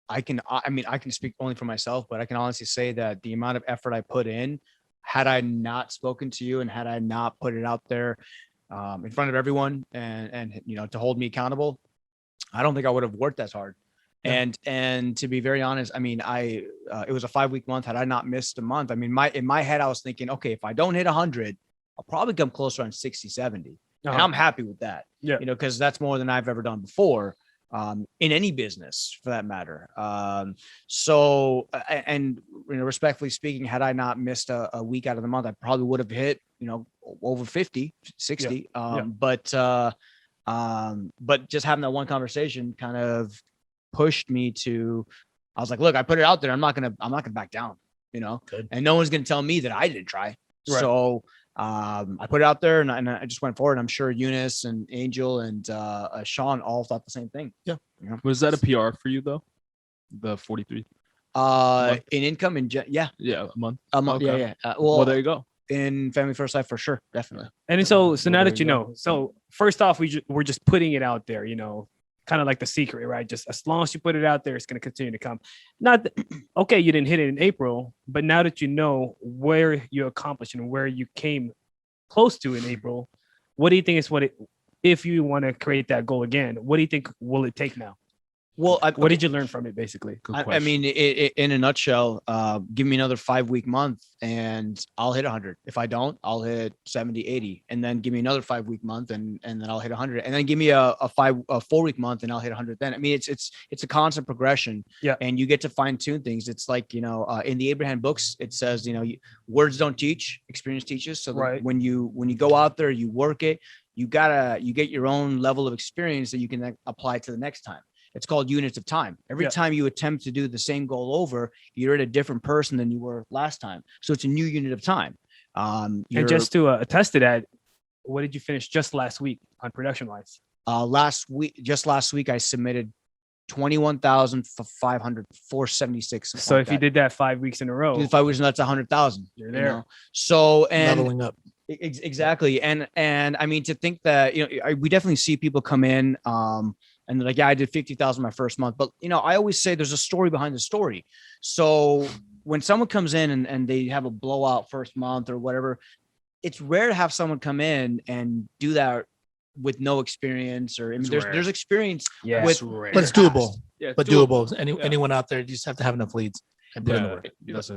I can speak only for myself, but I can honestly say that the amount of effort I put in, had I not spoken to you and had I not put it out there in front of everyone and to hold me accountable, I don't think I would have worked as hard. Yeah. And to be very honest, I mean, it was a 5-week month. Had I not missed a month, I mean, in my head, I was thinking, okay, if I don't hit 100, I'll probably come closer on 60, 70. And I'm happy with that, Yeah. because that's more than I've ever done before, in any business for that matter. Respectfully speaking, had I not missed a week out of the month, I probably would have hit, over 50, 60. But just having that one conversation kind of pushed me to, I was like, look, I put it out there. I'm not gonna back down, Good. and no one's gonna tell me that I didn't try. Right. So I put it out there and I just went forward. I'm sure Eunice and Angel and Sean all thought the same thing. Yeah. Was that a PR for you though? The 43? In income yeah. Yeah, a month. Okay. Yeah. Well, there you go. In Family First Life for sure, definitely. And so now that so first off, we're just putting it out there, kind of like the secret, right? Just as long as you put it out there, it's going to continue to come. Not okay, you didn't hit it in April, but now that you know where you accomplished and where you came close to in April, what do you think if you want to create that goal again, what do you think will it take now? Well, what did you learn from it, basically? I mean, in a nutshell, give me another 5-week month and I'll hit 100. If I don't, I'll hit 70, 80. And then give me another 5-week month and then I'll hit 100. And then give me a 4-week month and I'll hit 100 then. I mean, it's a constant progression. Yeah. And you get to fine tune things. It's like, in the Abraham books, it says, words don't teach, experience teaches. So right. when you go out there, you work it, you get your own level of experience that you can then apply to the next time. It's called units of time. Every time you attempt to do the same goal over, you're at a different person than you were last time. So it's a new unit of time. And just to attest to that, what did you finish just last week on production wise? Last week, I submitted 21,500, 476. So if you did that 5 weeks in a row, if I was, that's 100,000. You're there. So, and leveling up. Exactly. And I mean, to think that, we definitely see people come in, and they're like, yeah, I did 50,000 my first month. But, I always say there's a story behind the story. So when someone comes in and they have a blowout first month or whatever, it's rare to have someone come in and do that with no experience or there's experience. Yeah, but it's doable. Yeah, Doable. Anyone out there, you just have to have enough leads and put in the work.